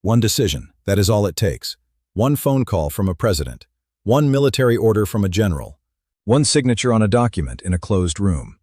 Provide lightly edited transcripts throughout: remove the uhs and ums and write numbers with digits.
One decision, that is all it takes. One phone call from a president. One military order from a general. One signature on a document in a closed room.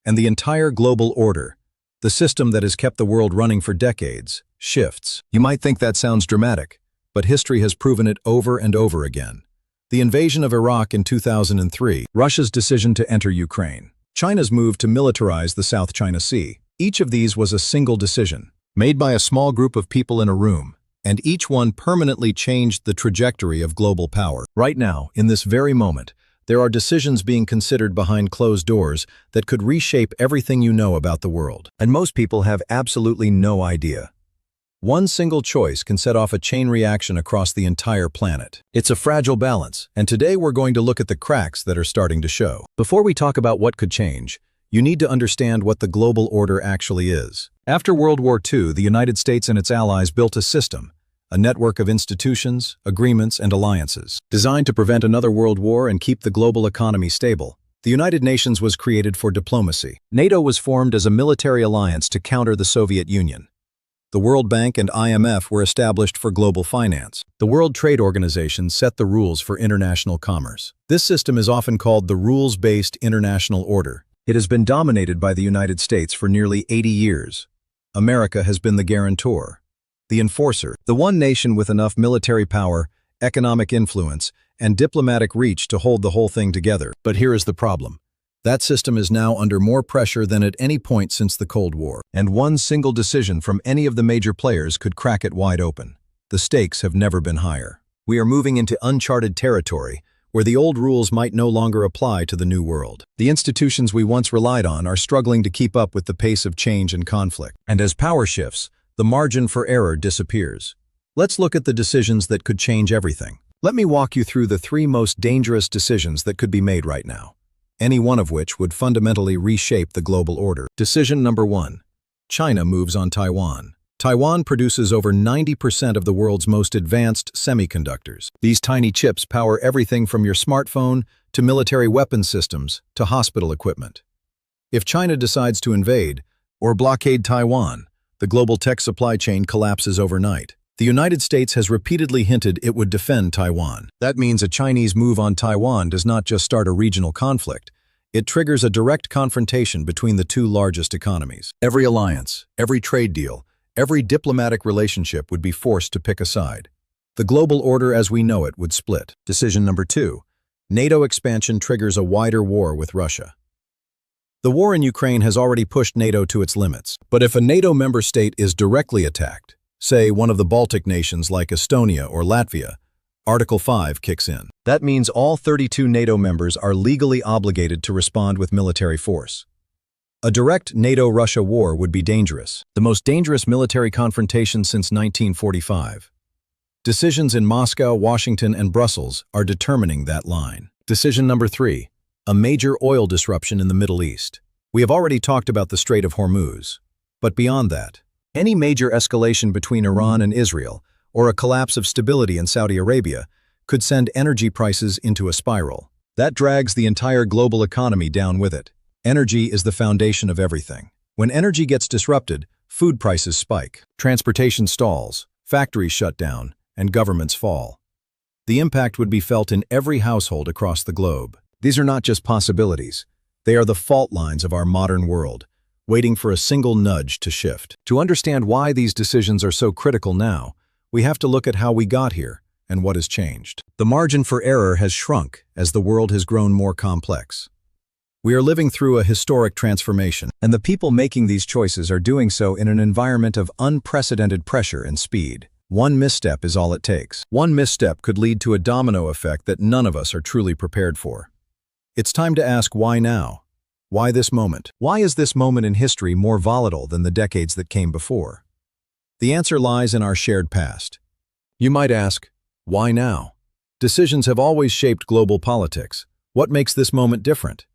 And the entire global order, the system that has kept the world running for decades, shifts. You might think that sounds dramatic, but history has proven it over and over again. The invasion of Iraq in 2003, Russia's decision to enter Ukraine, China's move to militarize the South China Sea. Each of these was a single decision, made by a small group of people in a room, and each one permanently changed the trajectory of global power. Right now, in this very moment, there are decisions being considered behind closed doors that could reshape everything you know about the world. And most people have absolutely no idea. One single choice can set off a chain reaction across the entire planet. It's a fragile balance, and today we're going to look at the cracks that are starting to show. Before we talk about what could change, you need to understand what the global order actually is. After World War II, the United States and its allies built a system, a network of institutions, agreements, and alliances. Designed to prevent another world war and keep the global economy stable, the United Nations was created for diplomacy. NATO was formed as a military alliance to counter the Soviet Union. The World Bank and IMF were established for global finance. The World Trade Organization set the rules for international commerce. This system is often called the rules-based international order. It has been dominated by the United States for nearly 80 years. America has been the guarantor, the enforcer, the one nation with enough military power, economic influence, and diplomatic reach to hold the whole thing together. But here is the problem. That system is now under more pressure than at any point since the Cold War. And one single decision from any of the major players could crack it wide open. The stakes have never been higher. We are moving into uncharted territory, where the old rules might no longer apply to the new world. The institutions we once relied on are struggling to keep up with the pace of change and conflict. And as power shifts, the margin for error disappears. Let's look at the decisions that could change everything. Let me walk you through the 3 most dangerous decisions that could be made right now, any one of which would fundamentally reshape the global order. Decision number 1. China moves on Taiwan. Taiwan produces over 90% of the world's most advanced semiconductors. These tiny chips power everything from your smartphone to military weapon systems to hospital equipment. If China decides to invade or blockade Taiwan, the global tech supply chain collapses overnight. The United States has repeatedly hinted it would defend Taiwan. That means a Chinese move on Taiwan does not just start a regional conflict. It triggers a direct confrontation between the 2 largest economies. Every alliance, every trade deal, every diplomatic relationship would be forced to pick a side. The global order as we know it would split. Decision number 2. NATO expansion triggers a wider war with Russia. The war in Ukraine has already pushed NATO to its limits. But if a NATO member state is directly attacked, say one of the Baltic nations like Estonia or Latvia, Article 5 kicks in. That means all 32 NATO members are legally obligated to respond with military force. A direct NATO-Russia war would be dangerous, the most dangerous military confrontation since 1945. Decisions in Moscow, Washington, and Brussels are determining that line. Decision number 3. A major oil disruption in the Middle East. We have already talked about the Strait of Hormuz, but beyond that, any major escalation between Iran and Israel, or a collapse of stability in Saudi Arabia, could send energy prices into a spiral. That drags the entire global economy down with it. Energy is the foundation of everything. When energy gets disrupted, food prices spike. Transportation stalls, factories shut down, and governments fall. The impact would be felt in every household across the globe. These are not just possibilities. They are the fault lines of our modern world, waiting for a single nudge to shift. To understand why these decisions are so critical now, we have to look at how we got here and what has changed. The margin for error has shrunk as the world has grown more complex. We are living through a historic transformation, and the people making these choices are doing so in an environment of unprecedented pressure and speed. One misstep is all it takes. One misstep could lead to a domino effect that none of us are truly prepared for. It's time to ask why now? Why this moment? Why is this moment in history more volatile than the decades that came before? The answer lies in our shared past. You might ask, why now? Decisions have always shaped global politics. What makes this moment different?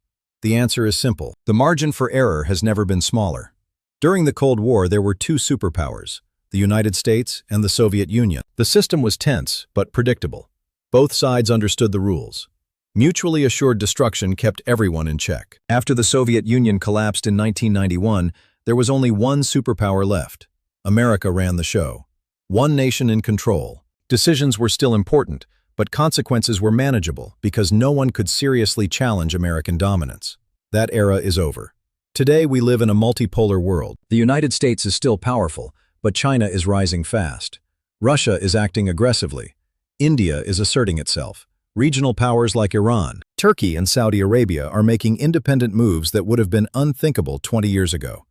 The answer is simple. The margin for error has never been smaller. During the Cold War, there were 2 superpowers, the United States and the Soviet Union. The system was tense, but predictable. Both sides understood the rules. Mutually assured destruction kept everyone in check. After the Soviet Union collapsed in 1991, there was only one superpower left. America ran the show. One nation in control. Decisions were still important, but consequences were manageable because no one could seriously challenge American dominance. That era is over. Today we live in a multipolar world. The United States is still powerful, but China is rising fast. Russia is acting aggressively. India is asserting itself. Regional powers like Iran, Turkey, and Saudi Arabia are making independent moves that would have been unthinkable 20 years ago.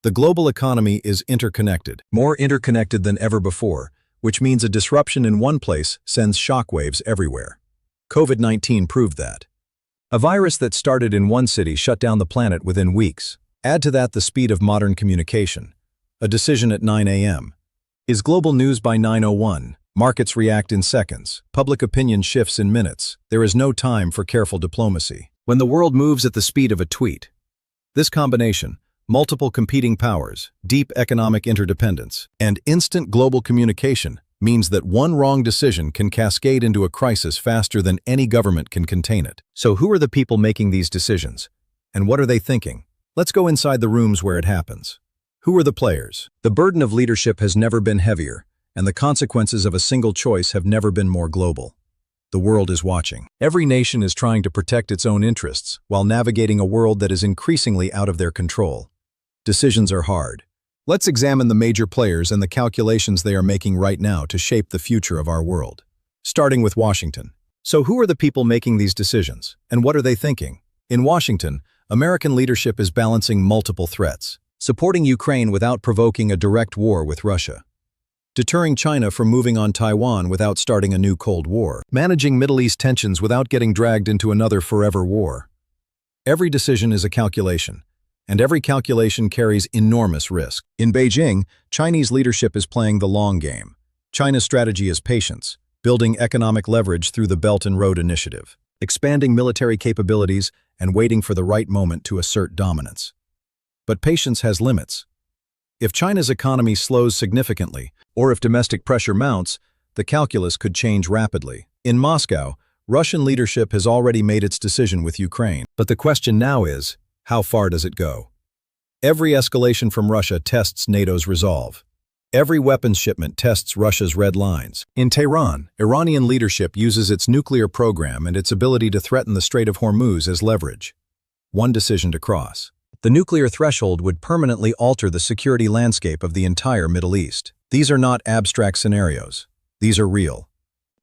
The global economy is interconnected, more interconnected than ever before, which means a disruption in one place sends shockwaves everywhere. COVID-19 proved that. A virus that started in one city shut down the planet within weeks. Add to that the speed of modern communication. A decision at 9 a.m. is global news by 9:01. Markets react in seconds. Public opinion shifts in minutes. There is no time for careful diplomacy. When the world moves at the speed of a tweet. This combination, multiple competing powers, deep economic interdependence, and instant global communication means that one wrong decision can cascade into a crisis faster than any government can contain it. So who are the people making these decisions? And what are they thinking? Let's go inside the rooms where it happens. Who are the players? The burden of leadership has never been heavier, and the consequences of a single choice have never been more global. The world is watching. Every nation is trying to protect its own interests while navigating a world that is increasingly out of their control. Decisions are hard. Let's examine the major players and the calculations they are making right now to shape the future of our world. Starting with Washington. So who are the people making these decisions, and what are they thinking? In Washington, American leadership is balancing multiple threats. Supporting Ukraine without provoking a direct war with Russia. Deterring China from moving on Taiwan without starting a new Cold War. Managing Middle East tensions without getting dragged into another forever war. Every decision is a calculation, and every calculation carries enormous risk. In Beijing, Chinese leadership is playing the long game. China's strategy is patience, building economic leverage through the Belt and Road Initiative, expanding military capabilities, and waiting for the right moment to assert dominance. But patience has limits. If China's economy slows significantly, or if domestic pressure mounts, the calculus could change rapidly. In Moscow, Russian leadership has already made its decision with Ukraine. But the question now is, how far does it go? Every escalation from Russia tests NATO's resolve. Every weapons shipment tests Russia's red lines. In Tehran, Iranian leadership uses its nuclear program and its ability to threaten the Strait of Hormuz as leverage. One decision to cross. The nuclear threshold would permanently alter the security landscape of the entire Middle East. These are not abstract scenarios. These are real.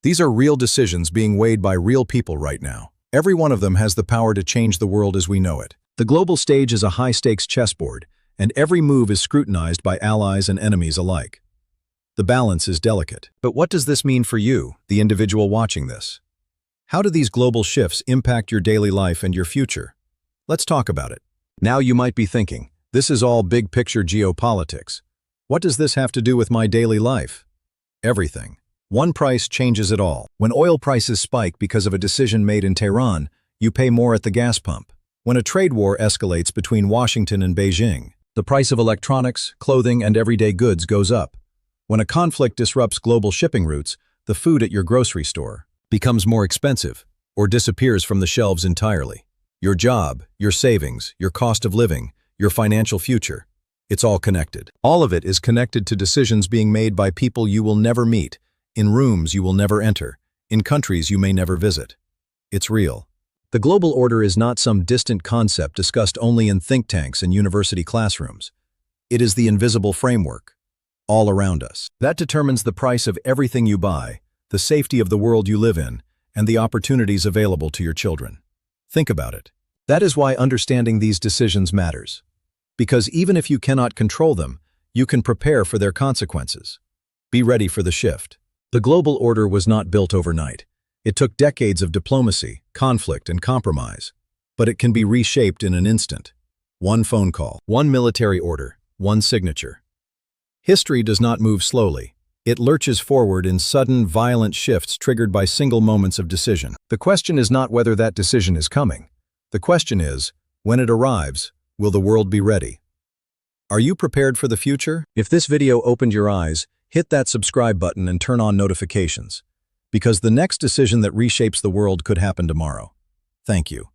These are real decisions being weighed by real people right now. Every one of them has the power to change the world as we know it. The global stage is a high-stakes chessboard, and every move is scrutinized by allies and enemies alike. The balance is delicate. But what does this mean for you, the individual watching this? How do these global shifts impact your daily life and your future? Let's talk about it. Now you might be thinking, this is all big-picture geopolitics. What does this have to do with my daily life? Everything. One price changes it all. When oil prices spike because of a decision made in Tehran, you pay more at the gas pump. When a trade war escalates between Washington and Beijing, the price of electronics, clothing, and everyday goods goes up. When a conflict disrupts global shipping routes, the food at your grocery store becomes more expensive or disappears from the shelves entirely. Your job, your savings, your cost of living, your financial future, it's all connected. All of it is connected to decisions being made by people you will never meet, in rooms you will never enter, in countries you may never visit. It's real. The global order is not some distant concept discussed only in think tanks and university classrooms. It is the invisible framework, all around us. That determines the price of everything you buy, the safety of the world you live in, and the opportunities available to your children. Think about it. That is why understanding these decisions matters. Because even if you cannot control them, you can prepare for their consequences. Be ready for the shift. The global order was not built overnight. It took decades of diplomacy, conflict, and compromise. But it can be reshaped in an instant. One phone call, one military order, one signature. History does not move slowly. It lurches forward in sudden, violent shifts triggered by single moments of decision. The question is not whether that decision is coming. The question is, when it arrives, will the world be ready? Are you prepared for the future? If this video opened your eyes, hit that subscribe button and turn on notifications. Because the next decision that reshapes the world could happen tomorrow. Thank you.